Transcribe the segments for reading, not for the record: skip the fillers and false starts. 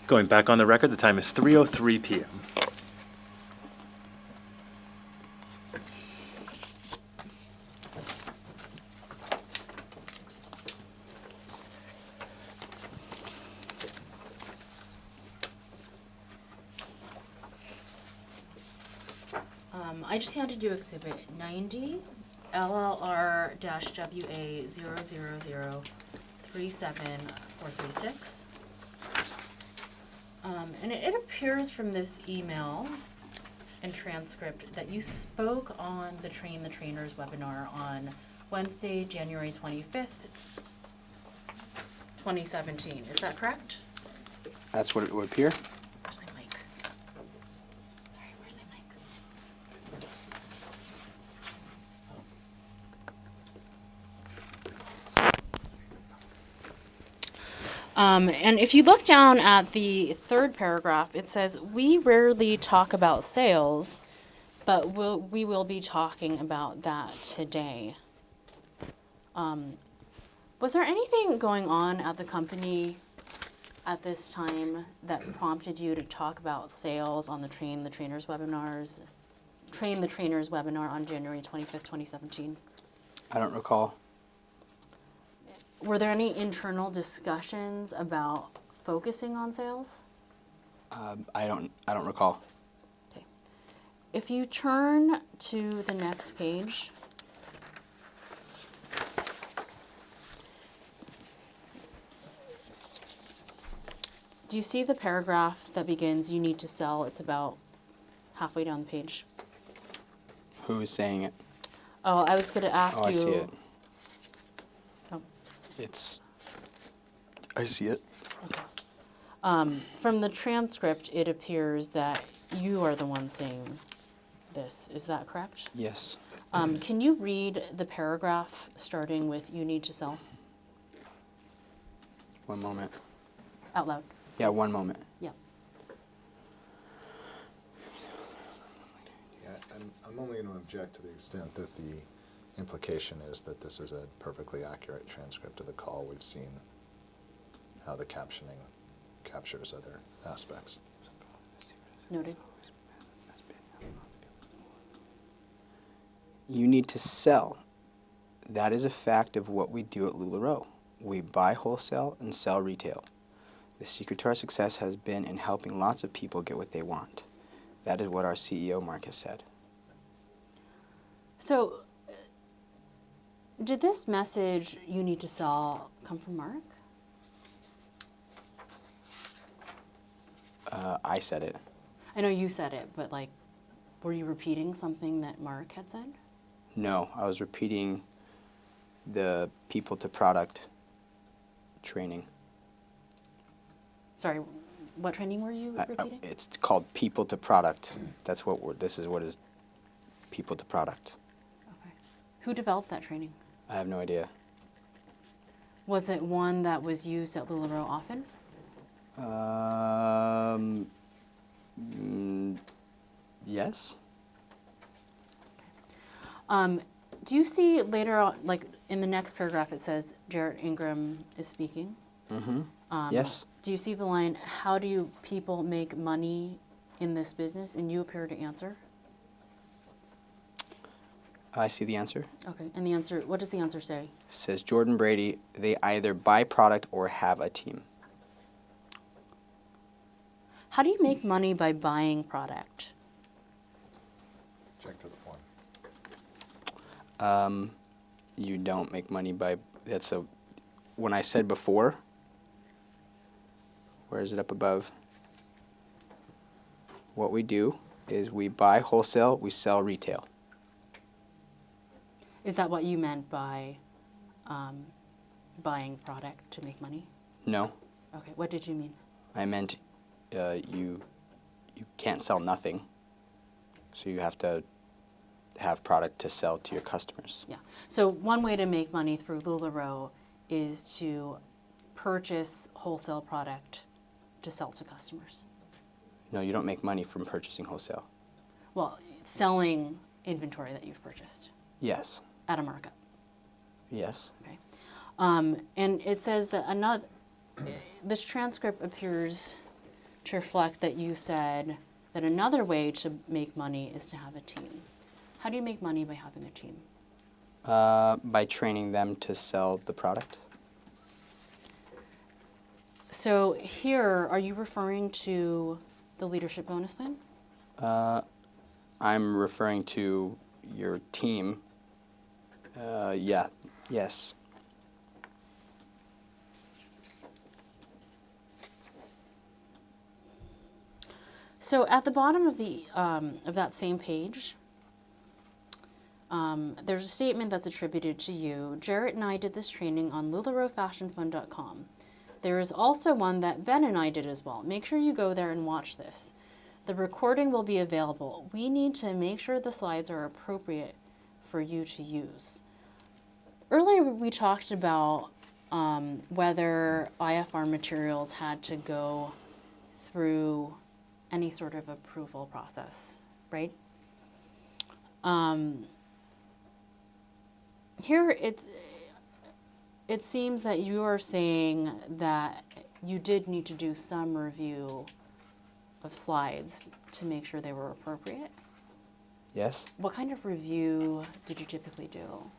Going back on the record, the time is 3:03 p.m. I just handed you Exhibit 90, LLR-WA000-37436. And it appears from this email and transcript that you spoke on the Train the Trainers webinar on Wednesday, January 25th, 2017. Is that correct? That's what it would appear. Where's my mic? Sorry, where's my mic? And if you look down at the third paragraph, it says, we rarely talk about sales, but we will be talking about that today. Was there anything going on at the company at this time that prompted you to talk about sales on the Train the Trainers webinar on January 25th, 2017? I don't recall. Were there any internal discussions about focusing on sales? I don't recall. Okay. If you turn to the next page, do you see the paragraph that begins, you need to sell? It's about halfway down the page. Who is saying it? Oh, I was going to ask you. I see it. Oh. I see it. Okay. From the transcript, it appears that you are the one saying this. Is that correct? Yes. Can you read the paragraph starting with you need to sell? One moment. Out loud. Yeah, one moment. Yeah. Yeah, I'm only going to object to the extent that the implication is that this is a perfectly accurate transcript of the call. We've seen how the captioning captures other aspects. Noted. You need to sell. That is a fact of what we do at LuLaRoe. We buy wholesale and sell retail. The secret to our success has been in helping lots of people get what they want. That is what our CEO, Mark, has said. So, did this message, you need to sell, come from Mark? I said it. I know you said it, but like, were you repeating something that Mark had said? No, I was repeating the people to product training. Sorry, what training were you repeating? It's called people to product. That's what this is. What is people to product? Okay. Who developed that training? I have no idea. Was it one that was used at LuLaRoe often? Yes. Do you see later on, like in the next paragraph, it says Jarrett Ingram is speaking? Mm-hmm. Yes. Do you see the line, how do people make money in this business? And you appear to answer. I see the answer. Okay, and the answer, what does the answer say? Says Jordan Brady, they either buy product or have a team. How do you make money by buying product? Check to the form. You don't make money by, when I said before, where is it up above? What we do is we buy wholesale, we sell retail. Is that what you meant by buying product to make money? No. Okay, what did you mean? I meant you can't sell nothing, so you have to have product to sell to your customers. Yeah. So one way to make money through LuLaRoe is to purchase wholesale product to sell to customers. No, you don't make money from purchasing wholesale. Well, selling inventory that you've purchased. Yes. At a markup. Yes. Okay. And it says that this transcript appears to reflect that you said that another way to make money is to have a team. How do you make money by having a team? By training them to sell the product. So here, are you referring to the leadership bonus plan? I'm referring to your team. Yeah, yes. So at the bottom of the of that same page, there's a statement that's attributed to you. Jarrett and I did this training on LuLaRoeFashionFun.com. There is also one that Ben and I did as well. Make sure you go there and watch this. The recording will be available. We need to make sure the slides are appropriate for you to use. Earlier we talked about whether IFR materials had to go through any sort of approval process, right? Here it seems that you are saying that you did need to do some review of slides to make sure they were appropriate. Yes. What kind of review did you typically do?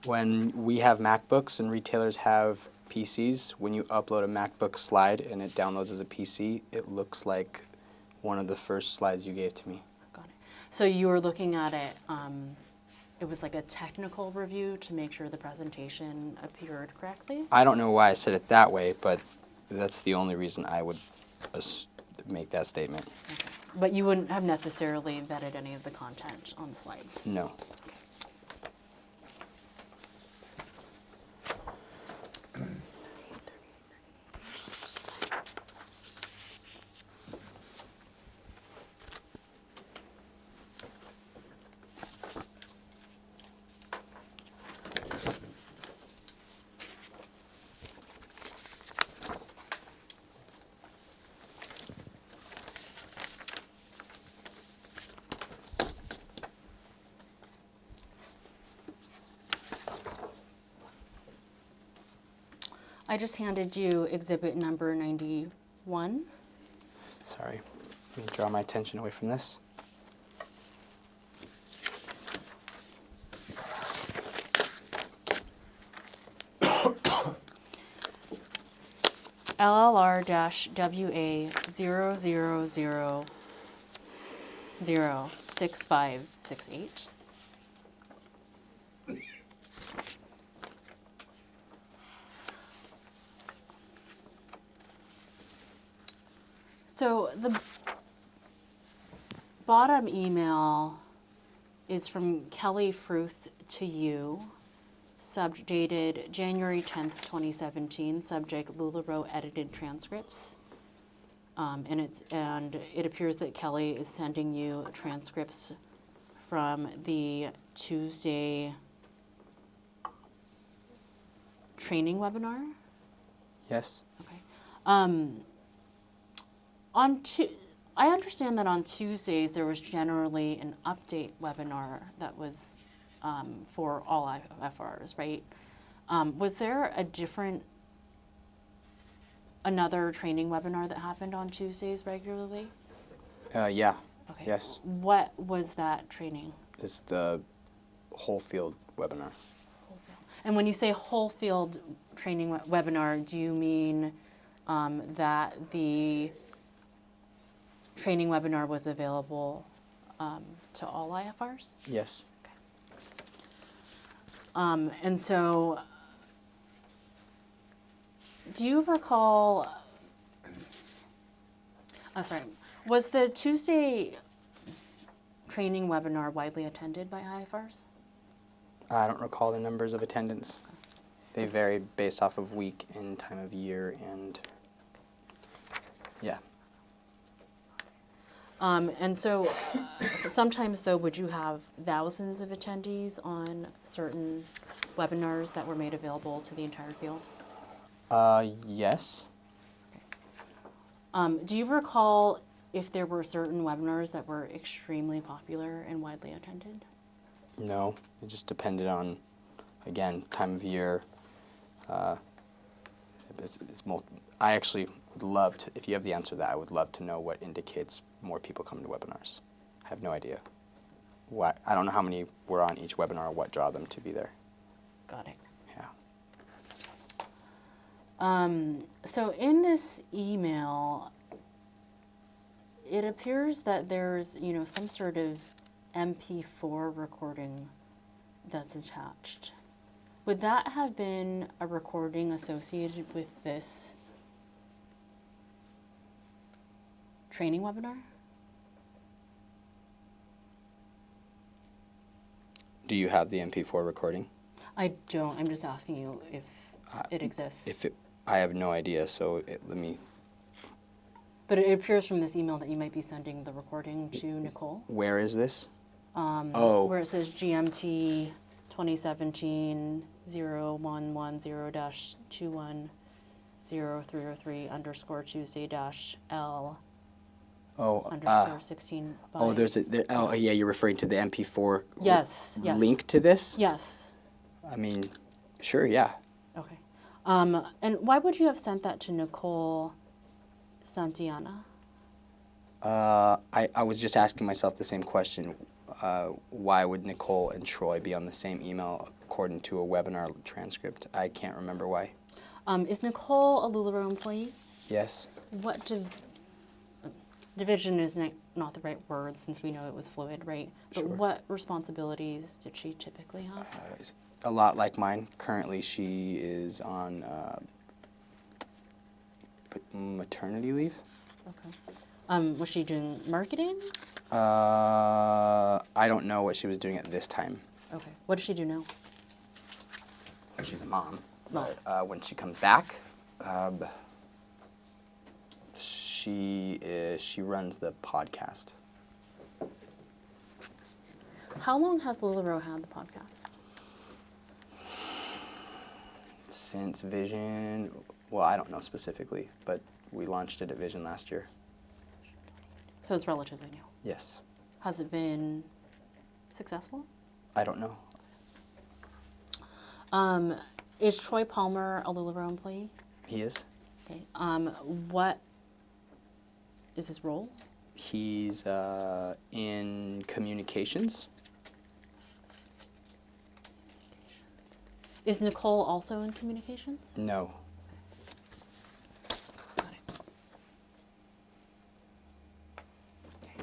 When we have MacBooks and retailers have PCs, when you upload a MacBook slide and it downloads as a PC, it looks like one of the first slides you gave to me. Got it. So you were looking at it, it was like a technical review to make sure the presentation appeared correctly? I don't know why I said it that way, but that's the only reason I would make that statement. Okay. But you wouldn't have necessarily vetted any of the content on the slides? No. I just handed you exhibit number 91. Sorry. Let me draw my attention away from this. LLR-WA0006568. So the bottom email is from Kelly Fruth to you, dated January 10th, 2017, subject LuLaRoe edited transcripts. And it appears that Kelly is sending you transcripts from the Tuesday training webinar. Yes. Okay. I understand that on Tuesdays there was generally an update webinar that was for all IFRs, right? Was there another training webinar that happened on Tuesdays regularly? Yeah. Okay. Yes. What was that training? It's the whole field webinar. Whole field. And when you say whole field training webinar, do you mean that the training webinar was available to all IFRs? Yes. Okay. And so, do you recall, was the Tuesday training webinar widely attended by IFRs? I don't recall the numbers of attendance. They vary based off of week and time of year and yeah. And so sometimes, though, would you have thousands of attendees on certain webinars that were made available to the entire field? Yes. Okay. Do you recall if there were certain webinars that were extremely popular and widely attended? No. It just depended on, again, time of year, I actually would love to, if you have the answer to that, I would love to know what indicates more people coming to webinars. I have no idea. Why? I don't know how many were on each webinar or what draw them to be there. Got it. Yeah. So in this email, it appears that there's, some sort of MP4 recording that's attached. Would that have been a recording associated with this training webinar? Do you have the MP4 recording? I don't. I'm just asking you if it exists. I have no idea, so let me... But it appears from this email that you might be sending the recording to Nicole. Where is this? Where it says GMT 2017-110-210-303 _Tuesday-L _ 16. Yeah, you're referring to the MP4 Yes. link to this? Yes. I mean, sure, yeah. Okay. And why would you have sent that to Nicole Santiana? I was just asking myself the same question. Why would Nicole and Troy be on the same email according to a webinar transcript? I can't remember why. Is Nicole a LuLaRoe employee? Yes. What division is not the right word since we know it was fluid, right? But Sure. what responsibilities did she typically have? A lot like mine. Currently, she is on maternity leave. Okay. Was she doing marketing? I don't know what she was doing at this time. Okay. What does she do now? She's a mom. Mom. But when she comes back, she runs the podcast. How long has LuLaRoe had the podcast? Since Vision, well, I don't know specifically, but we launched it at Vision last year. So it's relatively new. Yes. Has it been successful? I don't know. Is Troy Palmer a LuLaRoe employee? He is. Okay. What is his role? He's in communications. Is Nicole also in communications? No. Got it. Okay.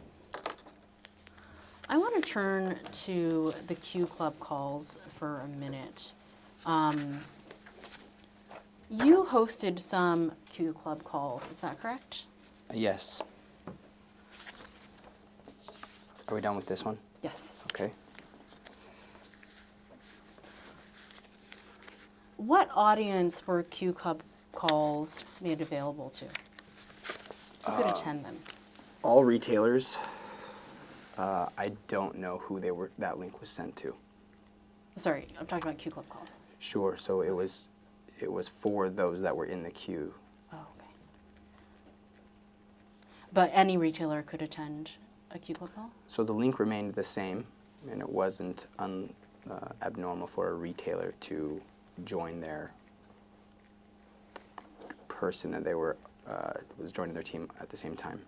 I want to turn to the Q Club calls for a minute. You hosted some Q Club calls, is that correct? Yes. Are we done with this one? Yes. Okay. What audience were Q Club calls made available to? Who could attend them? All retailers. I don't know who that link was sent to. Sorry, I'm talking about Q Club calls. Sure. So it was for those that were in the queue. Oh, okay. But any retailer could attend a Q Club call? So the link remained the same, and it wasn't abnormal for a retailer to join their person that they was joining their team at the same time.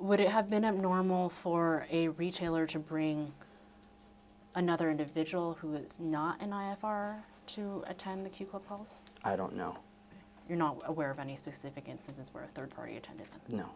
Would it have been abnormal for a retailer to bring another individual who is not an IFR to attend the Q Club calls? I don't know. You're not aware of any specific instances where a third party attended them? No. Okay.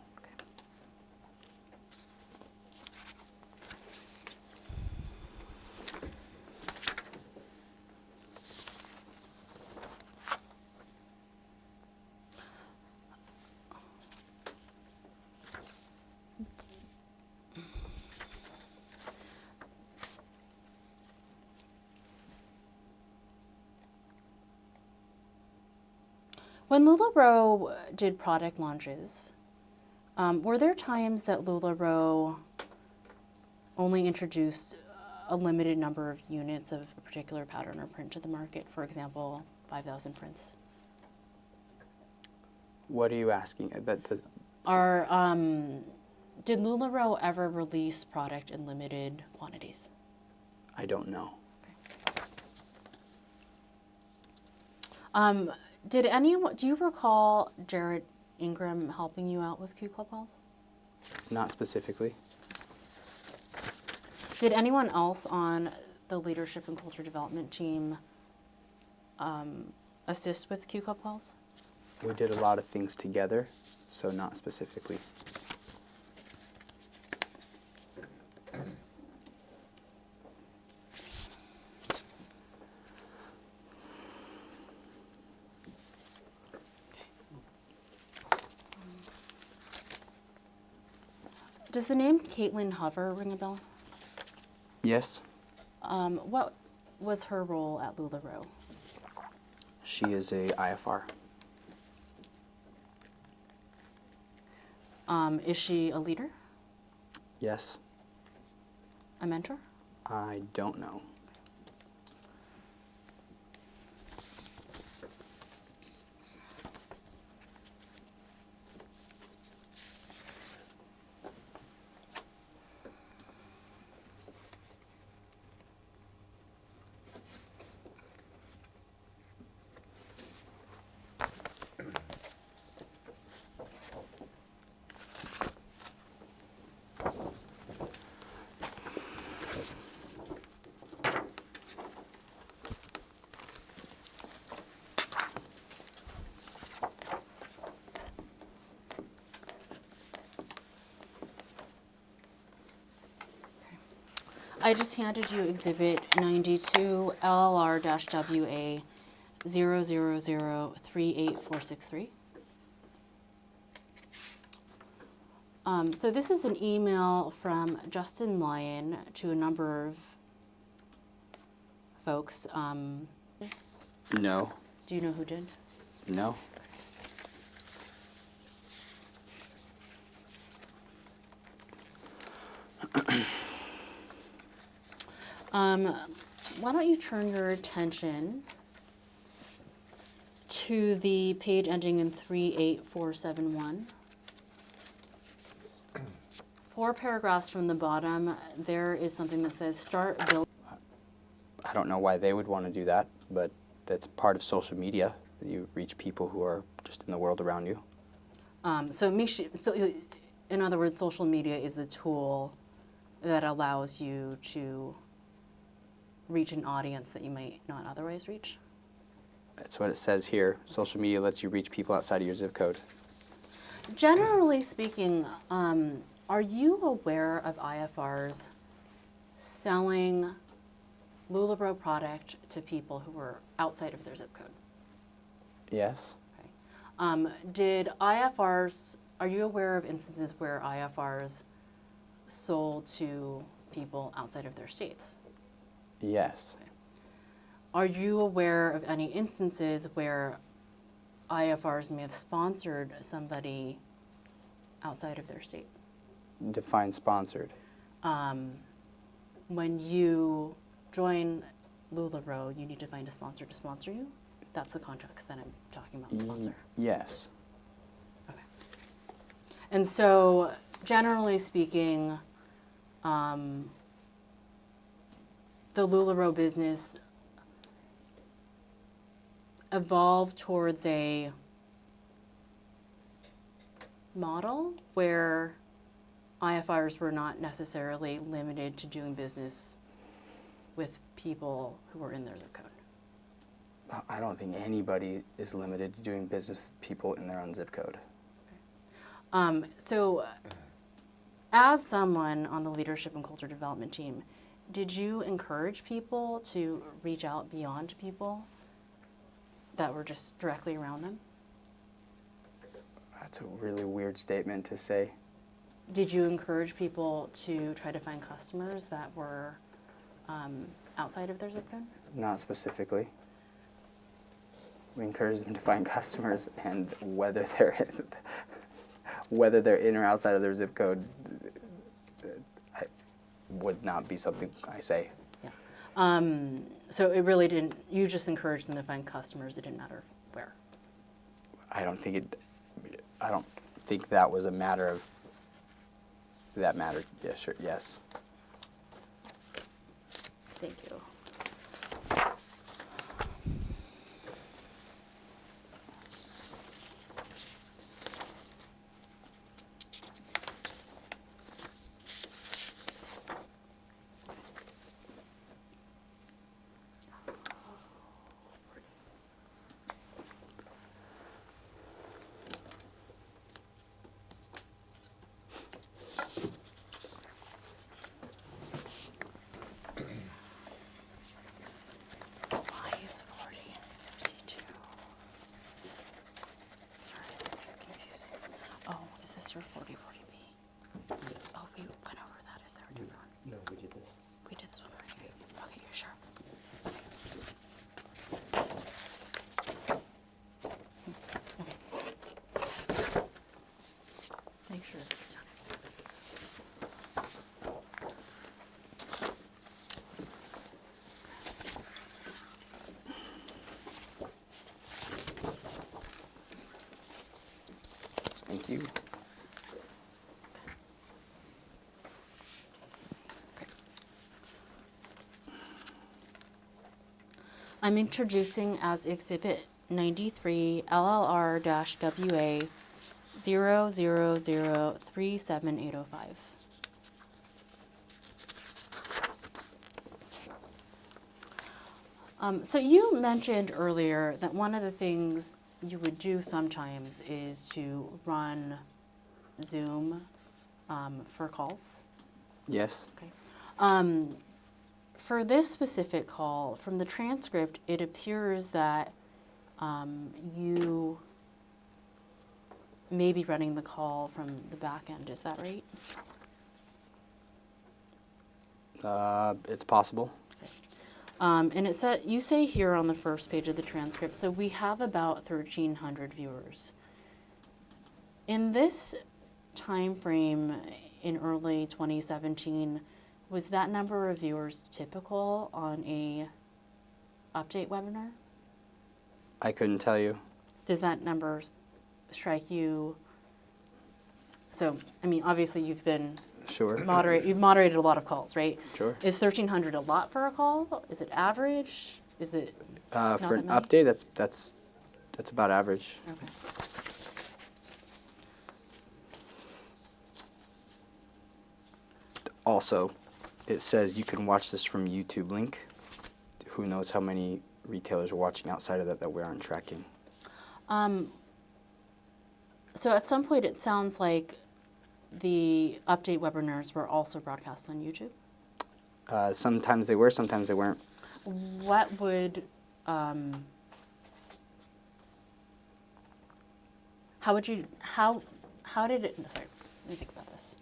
When LuLaRoe did product launches, were there times that LuLaRoe only introduced a limited number of units of a particular pattern or print to the market? For example, 5,000 prints. What are you asking? Did LuLaRoe ever release product in limited quantities? I don't know. Did anyone, do you recall Jared Ingram helping you out with Q Club calls? Not specifically. Did anyone else on the leadership and culture development team assist with Q Club calls? We did a lot of things together, so not specifically. Does the name Caitlin Hover ring a bell? Yes, What was her role at LuLaRoe? she is a IFR. Is she a leader? Yes, A mentor? I don't know. I just handed you Exhibit 92 LLR-WA 000384463. So this is an email from Justin Lyon to a number of folks. No, Do you know who did? no. Why don't you turn your attention to the page ending in 38471. 4 paragraphs from the bottom, there is something that says start building. I don't know why they would want to do that, but that's part of social media. You reach people who are just in the world around you. So in other words, social media is a tool that allows you to reach an audience that you might not otherwise reach. That's what it says here. Social media lets you reach people outside of your zip code. Generally speaking, are you aware of IFRs selling LuLaRoe product to people who were outside of their zip code? Yes. Okay. Are you aware of instances where IFRs sold to people outside of their states? Yes. Are you aware of any instances where IFRs may have sponsored somebody outside of their state? Define sponsored. When you join LuLaRoe, you need to find a sponsor to sponsor you. That's the context that I'm talking about, sponsor. Yes. Okay. And so, generally speaking, the LuLaRoe business evolved towards a model where IFRs were not necessarily limited to doing business with people who were in their zip code. I don't think anybody is limited to doing business with people in their own zip code. So, as someone on the leadership and culture development team, did you encourage people to reach out beyond people that were just directly around them? That's a really weird statement to say. Did you encourage people to try to find customers that were outside of their zip code? Not specifically. We encourage them to find customers, and whether they're in or outside of their zip code would not be something I say. Yeah. So it really didn't. You just encouraged them to find customers. It didn't matter where. I don't think that was a matter of. That mattered. Yeah, sure. Yes. Thank you. for 4040B? Yes. Oh, we went over that. Is there a different one? No, we did this. We did this one already. Okay, you're sure? Okay. Make sure. Thank you. I'm introducing as Exhibit 93 LLR-WA 0003785. So you mentioned earlier that one of the things you would do sometimes is to run Zoom for calls. Yes. Okay. For this specific call, from the transcript, it appears that you may be running the call from the back end. Is that right? It's possible. And it said, you say here on the first page of the transcript, so we have about 1,300 viewers. In this time frame in early 2017, was that number of viewers typical on a update webinar? I couldn't tell you. Does that number strike you? So, I mean, obviously you've been Sure. you've moderated a lot of calls, right? Sure. Is 1,300 a lot for a call? Is it average? Is it not For an that many? update, that's about average. Okay. Also, it says you can watch this from YouTube link. Who knows how many retailers are watching outside of that we aren't tracking. So at some point it sounds like the update webinars were also broadcast on YouTube. Sometimes they were, sometimes they weren't. What would, how would you, how did it, sorry, let me think about this.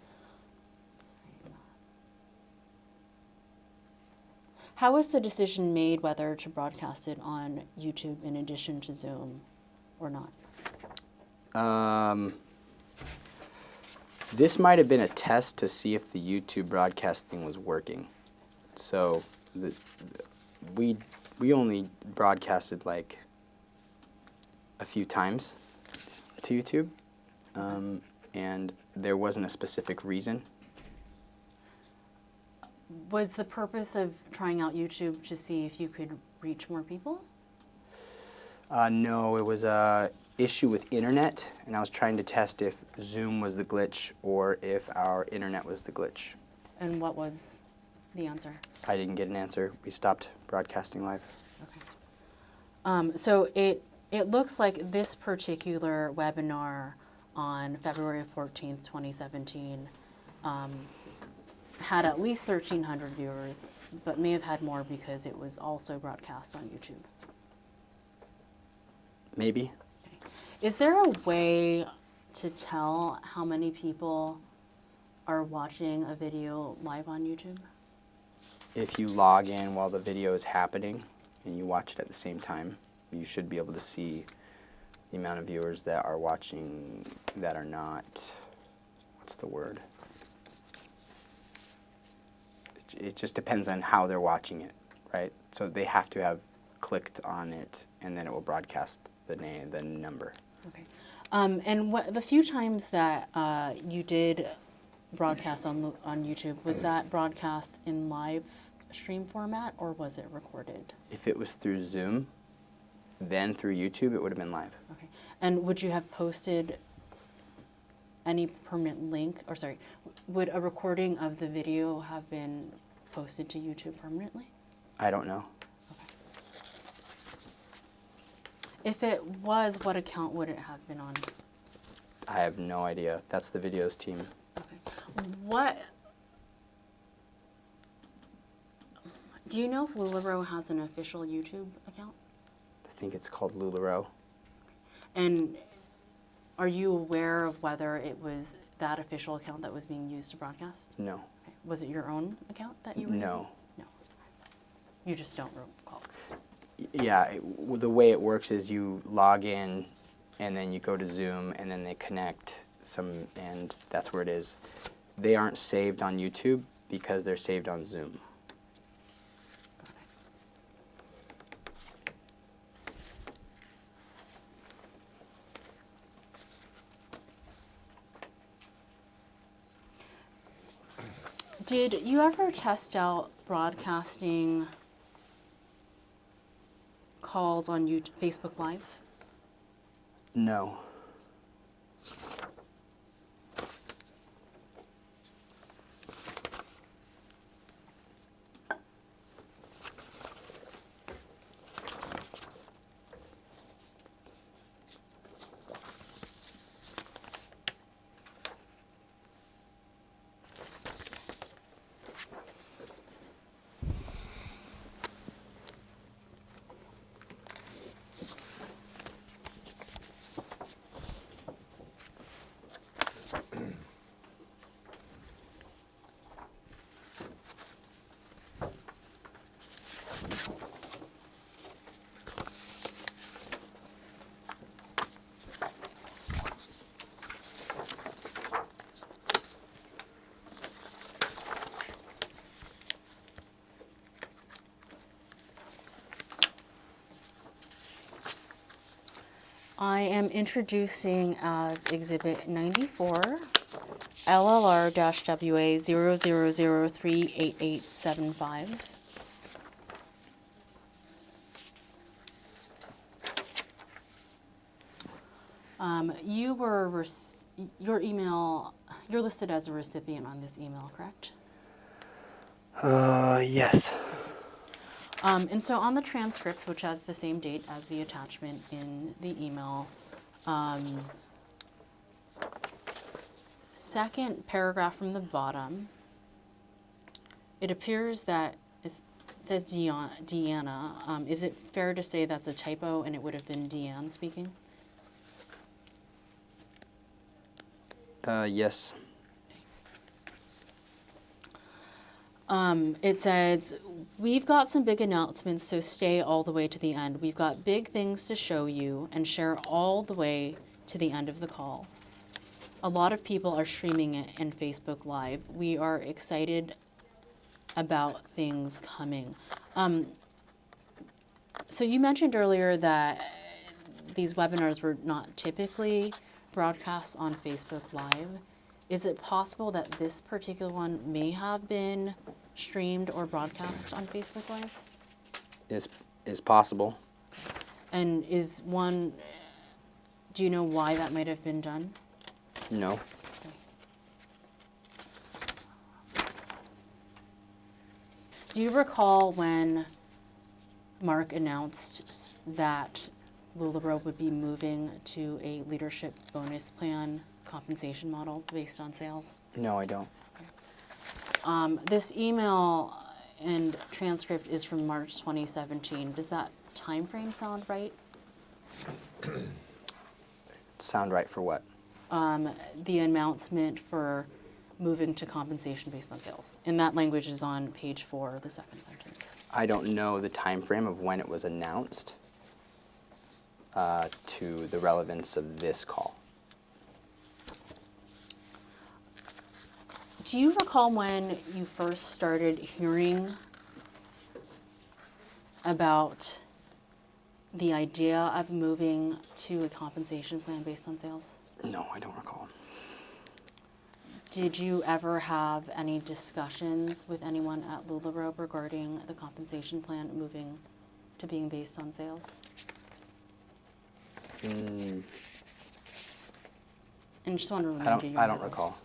How was the decision made whether to broadcast it on YouTube in addition to Zoom or not? This might have been a test to see if the YouTube broadcasting was working. So we only broadcasted like a few times to YouTube, and there wasn't a specific reason. Was the purpose of trying out YouTube to see if you could reach more people? No, it was a issue with internet, and I was trying to test if Zoom was the glitch or if our internet was the glitch. And what was the answer? I didn't get an answer. We stopped broadcasting live. Okay. So it looks like this particular webinar on February 14th, 2017 had at least 1,300 viewers, but may have had more because it was also broadcast on YouTube. Maybe. Okay. Is there a way to tell how many people are watching a video live on YouTube? If you log in while the video is happening and you watch it at the same time, you should be able to see the amount of viewers that are watching that are not, what's the word? It just depends on how they're watching it, right? So they have to have clicked on it, and then it will broadcast the name, the number. Okay. And the few times that you did broadcast on YouTube, was that broadcast in live stream format or was it recorded? If it was through Zoom, then through YouTube, it would have been live. Okay. And would you have posted any permanent link, or sorry, would a recording of the video have been posted to YouTube permanently? I don't know. If it was, what account would it have been on? I have no idea. That's the videos team. Okay. What, do you know if LuLaRoe has an official YouTube account? I think it's called LuLaRoe. And Are you aware of whether it was that official account that was being used to broadcast? No. Okay. Was it your own account that you were using? No. No. You just don't recall. Yeah, the way it works is you log in, and then you go to Zoom, and then they connect and that's where it is. They aren't saved on YouTube because they're saved on Zoom. Got it. Did you ever test out broadcasting calls on Facebook Live? No. I am introducing as Exhibit 94, LLR-WA 00038875. Your email, you're listed as a recipient on this email, correct? Yes. And so on the transcript, which has the same date as the attachment in the email, second paragraph from the bottom, it appears that it says Deanna. Is it fair to say that's a typo and it would have been Deanne speaking? Yes. It says, we've got some big announcements, so stay all the way to the end. We've got big things to show you and share all the way to the end of the call. A lot of people are streaming it in Facebook Live. We are excited about things coming. So you mentioned earlier that these webinars were not typically broadcast on Facebook Live. Is it possible that this particular one may have been streamed or broadcast on Facebook Live? Is possible. And do you know why that might have been done? No. Okay. Do you recall when Mark announced that LuLaRoe would be moving to a leadership bonus plan compensation model based on sales? No, I don't. This email and transcript is from March 2017. Does that time frame sound right? Sound right for what? The announcement for moving to compensation based on sales. And that language is on page 4 of the second sentence. I don't know the time frame of when it was announced to the relevance of this call. Do you recall when you first started hearing about the idea of moving to a compensation plan based on sales? No, I don't recall. Did you ever have any discussions with anyone at LuLaRoe regarding the compensation plan moving to being based on sales? And just want to remind you. I don't recall.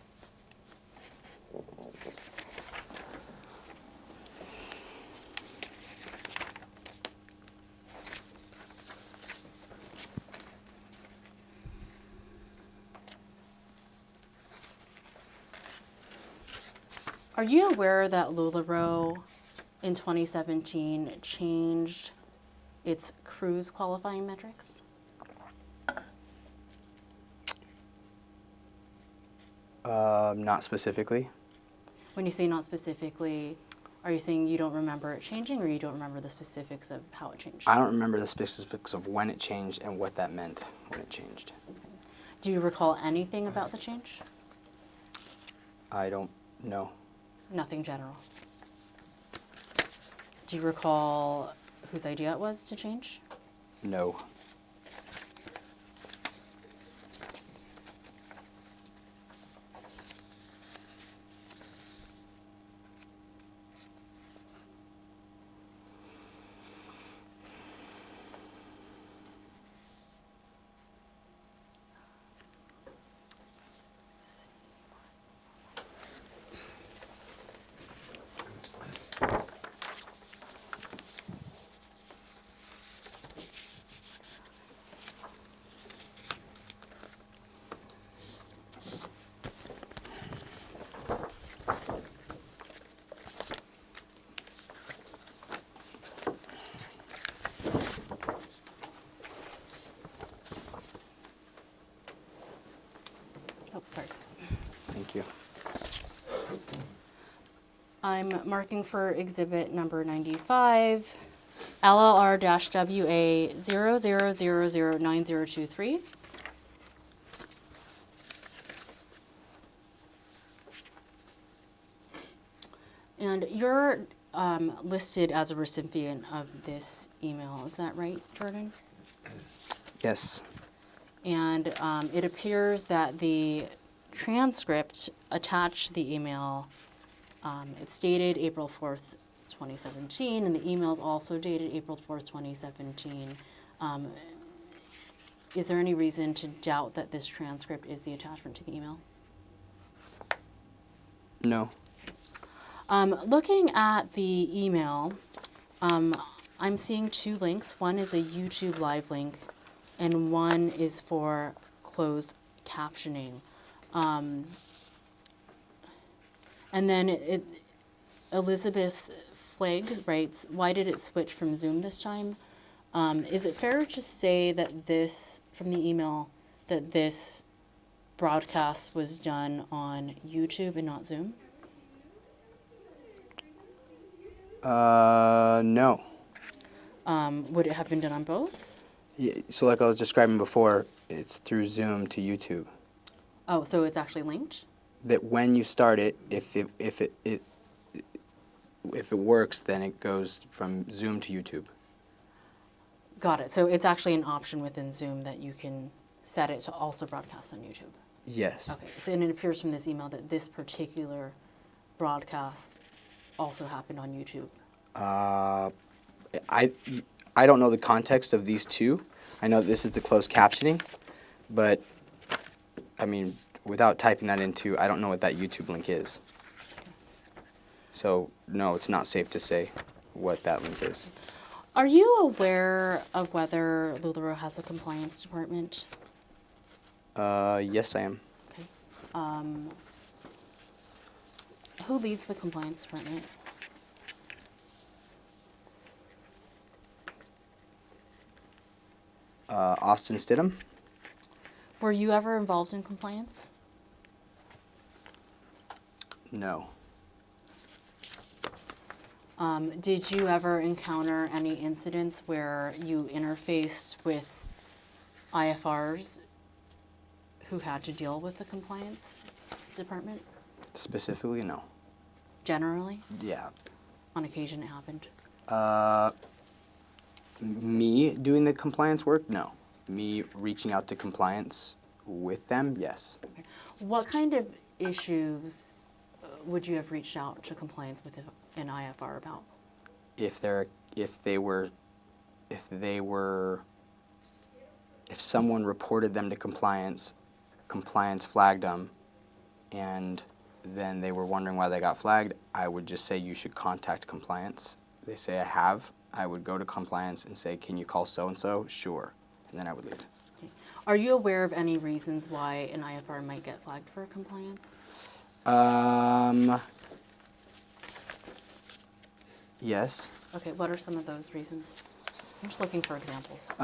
Are you aware that LuLaRoe in 2017 changed its cruise qualifying metrics? Not specifically. When you say not specifically, are you saying you don't remember it changing, or you don't remember the specifics of how it changed? I don't remember the specifics of when it changed and what that meant when it changed. Do you recall anything about the change? I don't know. Nothing general. Do you recall whose idea it was to change? No. Oh, sorry. Thank you. I'm marking for exhibit number 95, LLR-WA 00009023. And you're listed as a recipient of this email, is that right, Jordan? Yes. And it appears that the transcript attached to the email, it's dated April 4th, 2017, and the email is also dated April 4th, 2017. Is there any reason to doubt that this transcript is the attachment to the email? No. Looking at the email, I'm seeing two links. One is a YouTube live link, and one is for closed captioning. And then Elizabeth Flegg writes, why did it switch from Zoom this time? Is it fair to say that this, from the email, that this broadcast was done on YouTube and not Zoom? No. Would it have been done on both? Yeah, so like I was describing before, it's through Zoom to YouTube. Oh, so it's actually linked? That when you start it, if it works, then it goes from Zoom to YouTube. Got it. So it's actually an option within Zoom that you can set it to also broadcast on YouTube. Yes. Okay. So and it appears from this email that this particular broadcast also happened on YouTube. I don't know the context of these two. I know this is the closed captioning, but I mean, without typing that into, I don't know what that YouTube link is. So no, it's not safe to say what that link is. Are you aware of whether LuLaRoe has a compliance department? Yes, I am. Okay. Who leads the compliance department? Austin Stidham. Were you ever involved in compliance? No. Did you ever encounter any incidents where you interfaced with IFRs who had to deal with the compliance department? Specifically, no. Generally? Yeah. On occasion it happened. Me doing the compliance work? No. Me reaching out to compliance with them? Yes. Okay. What kind of issues would you have reached out to compliance with an IFR about? If someone reported them to compliance, compliance flagged them, and then they were wondering why they got flagged, I would just say you should contact compliance. They say I have. I would go to compliance and say, can you call so-and-so? Sure. And then I would leave. Okay. Are you aware of any reasons why an IFR might get flagged for compliance? Yes. Okay, what are some of those reasons? I'm just looking for examples.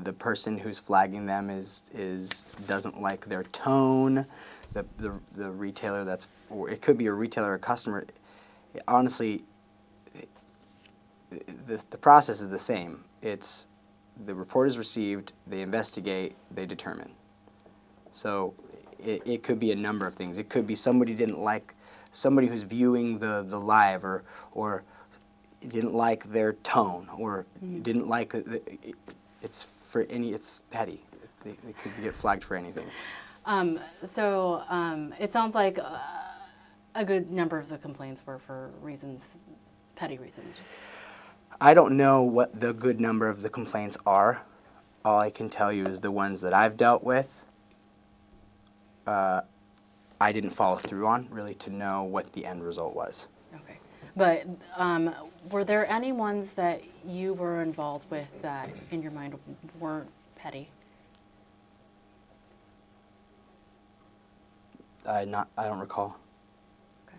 the person who's flagging them is doesn't like their tone. The retailer that's, or it could be a retailer or customer. Honestly, the process is the same. It's the report is received, they investigate, they determine. So it could be a number of things. It could be somebody didn't like, somebody who's viewing the live, or didn't like their tone, or didn't like it's petty. They could get flagged for anything. So it sounds like a good number of the complaints were for reasons, petty reasons. I don't know what the good number of the complaints are. All I can tell you is the ones that I've dealt with, I didn't follow through on, really, to know what the end result was. Okay. But were there any ones that you were involved with that, in your mind, weren't petty? I don't recall. Okay.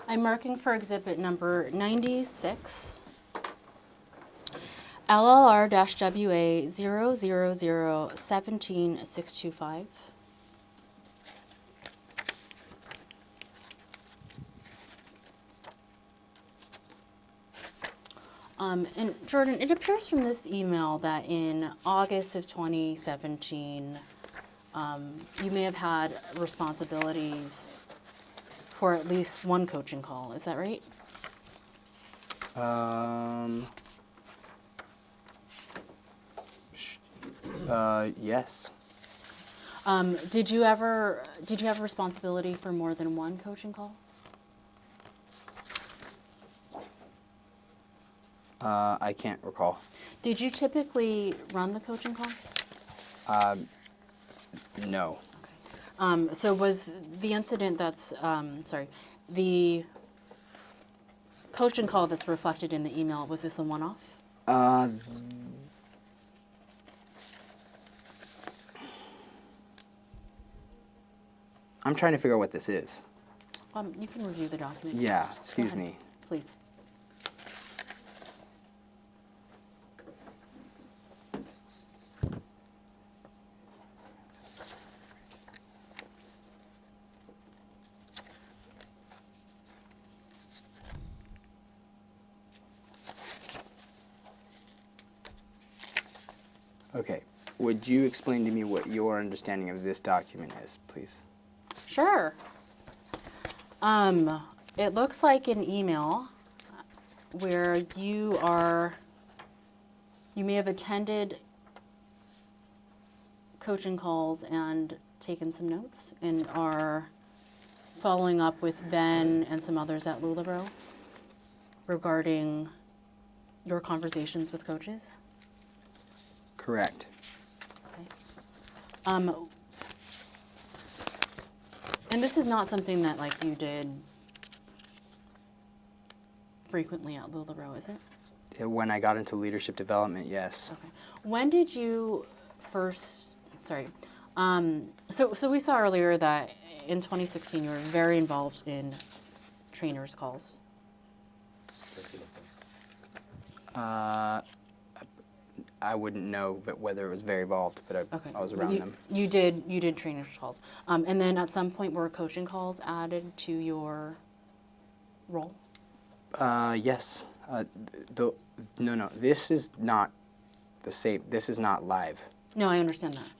I'm marking for exhibit number 96, LLR-WA 000-17625. And Jordan, it appears from this email that in August of 2017, you may have had responsibilities for at least one coaching call. Is that right? Yes. Did you have responsibility for more than one coaching call? I can't recall. Did you typically run the coaching calls? No. So was the incident the coaching call that's reflected in the email, was this a one-off? I'm trying to figure out what this is. You can review the document. Yeah, Go excuse ahead, me. Please. Okay. Would you explain to me what your understanding of this document is, please? Sure. It looks like an email where you may have attended coaching calls and taken some notes and are following up with Ben and some others at LuLaRoe regarding your conversations with coaches. Correct. Okay. And this is not something that you did frequently at LuLaRoe, is it? When I got into leadership development, yes. Okay. When did you first, sorry, so we saw earlier that in 2016 you were very involved in trainers' calls. I wouldn't know whether it was very involved, but Okay. I was around them. You did trainers' calls. And then at some point were coaching calls added to your role? Yes. No, this is not the same. This is not live. No, I understand that.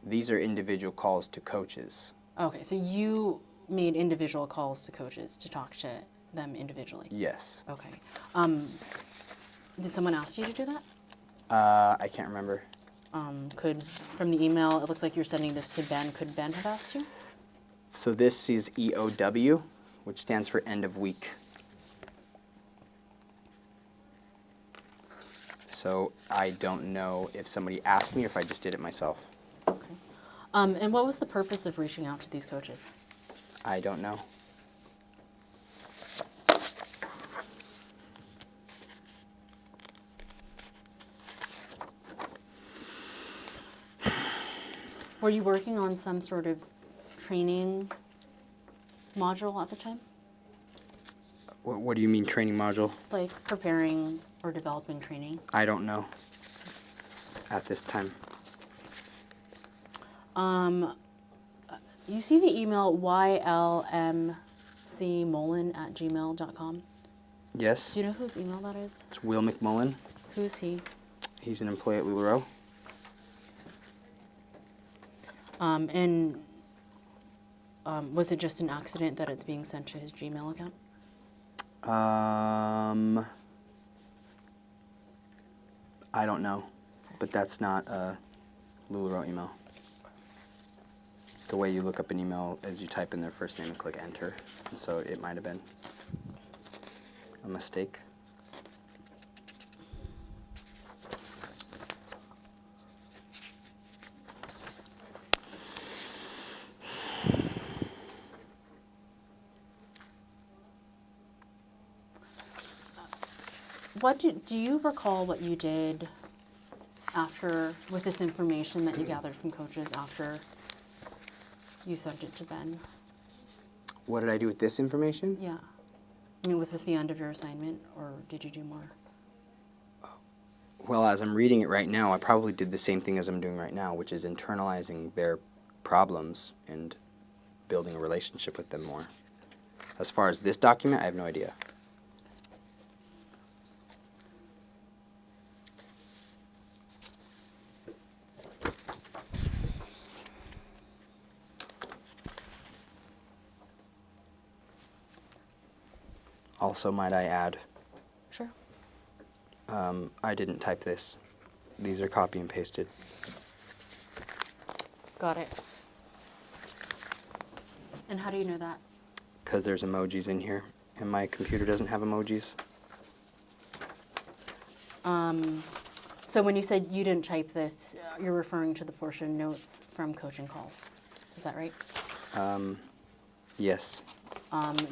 These are individual calls to coaches. Okay, so you made individual calls to coaches to talk to them individually? Yes. Okay. Did someone ask you to do that? I can't remember. From the email, it looks like you're sending this to Ben. Could Ben have asked you? So this is EOW, which stands for end of week. So I don't know if somebody asked me or if I just did it myself. Okay. And what was the purpose of reaching out to these coaches? I don't know. Were you working on some sort of training module at the time? What do you mean training module? Like preparing or developing training? I don't know at this time. You see the email ylmcmolin@gmail.com? Yes, Do you know whose email that is? it's Will McMullen. Who's he? He's an employee at LuLaRoe. Was it just an accident that it's being sent to his Gmail account? I don't know, but that's not a LuLaRoe email. The way you look up an email is you type in their first name and click enter, and so it might have been a mistake. Do you recall what you did after, with this information that you gathered from coaches after you sent it to Ben? What did I do with this information? Yeah. I mean, was this the end of your assignment, or did you do more? Well, as I'm reading it right now, I probably did the same thing as I'm doing right now, which is internalizing their problems and building a relationship with them more. As far as this document, I have no idea. Also, might I add, Sure. I didn't type this. These are copy and pasted. Got it. And how do you know that? Because there's emojis in here, and my computer doesn't have emojis. So when you said you didn't type this, you're referring to the portion notes from coaching calls. Is that right? Yes.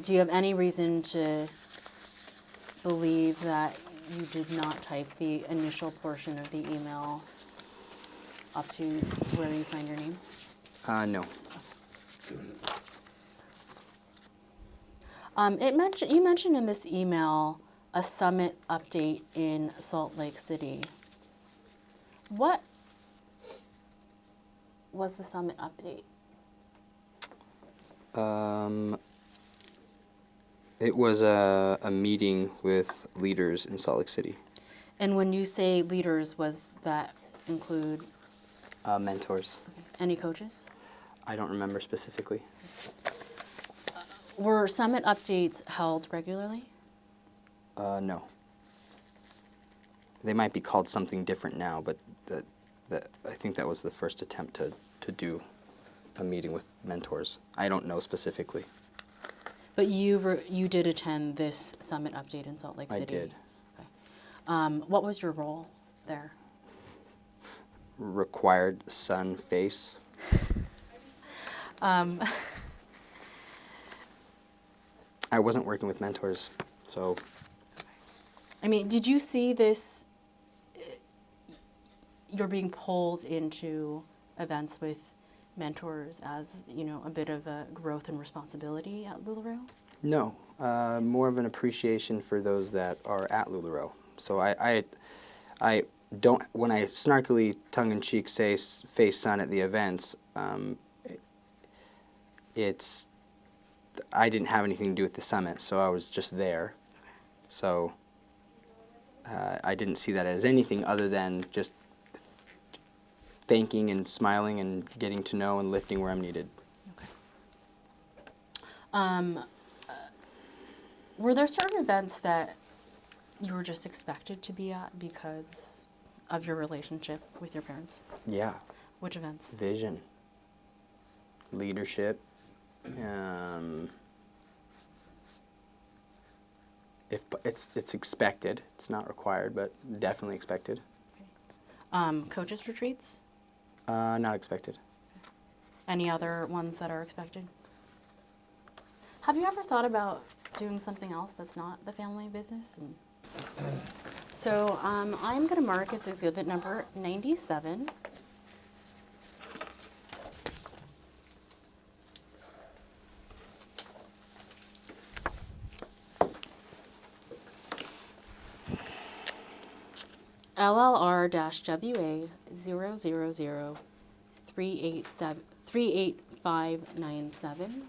Do you have any reason to believe that you did not type the initial portion of the email up to where you signed your name? No. You mentioned in this email a summit update in Salt Lake City. What was the summit update? It was a meeting with leaders in Salt Lake City. And when you say leaders, was that include Mentors. any coaches? I don't remember specifically. Were summit updates held regularly? No. They might be called something different now, but I think that was the first attempt to do a meeting with mentors. I don't know specifically. But you did attend this summit update in Salt Lake City? I did. Okay. What was your role there? Required sun face. I wasn't working with mentors, so. I mean, did you see this, you're being pulled into events with mentors as, a bit of a growth and responsibility at LuLaRoe? No, more of an appreciation for those that are at LuLaRoe. So I don't, when I snarkily, tongue-in-cheek say face sun at the events, I didn't have anything to do with the summit, so I was just there. So I didn't see that as anything other than just thanking and smiling and getting to know and lifting where I'm needed. Okay. Were there certain events that you were just expected to be at because of your relationship with your parents? Yeah. Which events? Vision. Leadership. If it's expected, it's not required, but definitely expected. Coaches retreats? Not expected. Any other ones that are expected? Have you ever thought about doing something else that's not the family business? So I'm going to mark as exhibit number 97. LLR-WA 000-38597.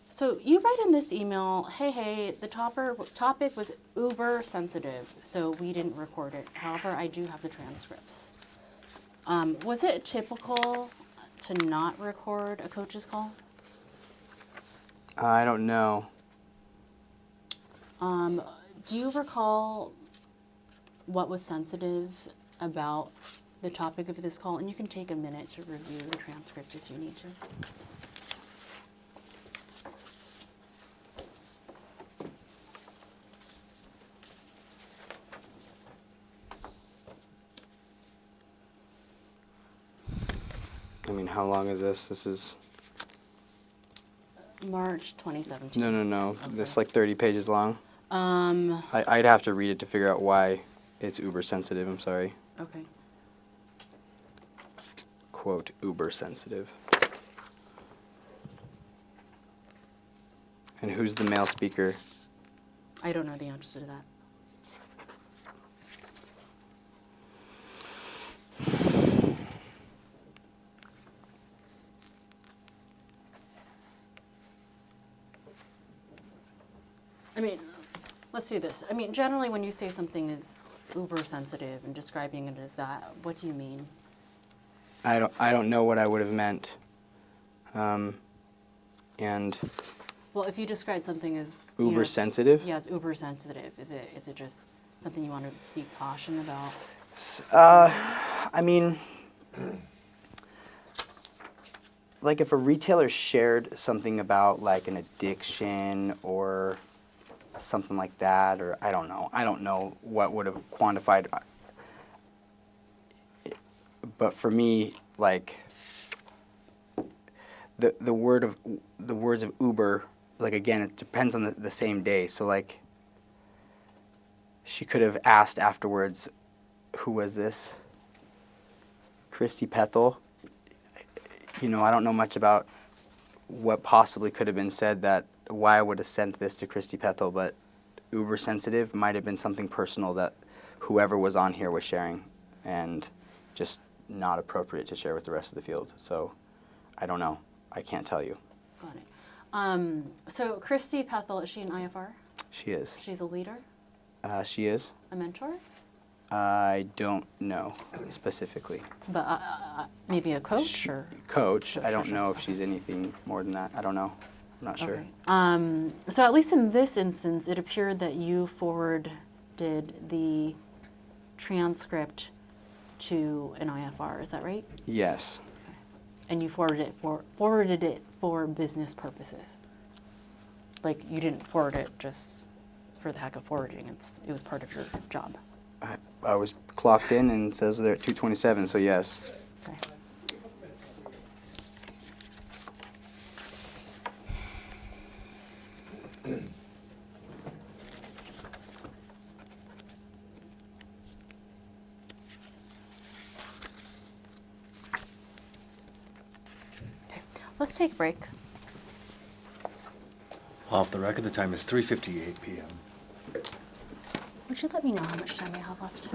So you write in this email, hey, the topic was uber sensitive, so we didn't record it. However, I do have the transcripts. Was it typical to not record a coach's call? I don't know. Do you recall what was sensitive about the topic of this call? And you can take a minute to review the transcript if you need to. I mean, how long is this? This is... March 2017. No. I'm This is sorry. like 30 pages long. I'd have to read it to figure out why it's uber sensitive. I'm sorry. Okay. Quote, uber sensitive. And who's the male speaker? I don't know the answer to that. I mean, let's do this. I mean, generally when you say something is uber sensitive and describing it as that, what do you mean? I don't know what I would have meant. And Well, if you describe something as uber sensitive? Yeah, it's uber sensitive. Is it just something you want to be cautioned about? I mean, like if a retailer shared something about like an addiction or something like that, or I don't know what would have quantified. But for me, like the words of Uber, like again, it depends on the same day. So like, she could have asked afterwards, who was this? Christy Pethel. You know, I don't know much about what possibly could have been said, that why I would have sent this to Christy Pethel, but uber sensitive might have been something personal that whoever was on here was sharing, and just not appropriate to share with the rest of the field. So I don't know. I can't tell you. Got it. So Christy Pethel, is she an IFR? She is. She's a leader? She is. A mentor? I don't know specifically. But maybe a coach or? Coach. I don't Sure. know if she's anything more than that. I don't know. I'm not sure. Okay. So at least in this instance, it appeared that you forwarded the transcript to an IFR. Is that right? Yes. Okay. And you forwarded it for business purposes. Like you didn't forward it just for the heck of forwarding. It was part of your job. I was clocked in and it says they're at 2:27, so yes. Okay. Let's take a break. Off the record, the time is 3:58 p.m. Would you let me know how much time we have left?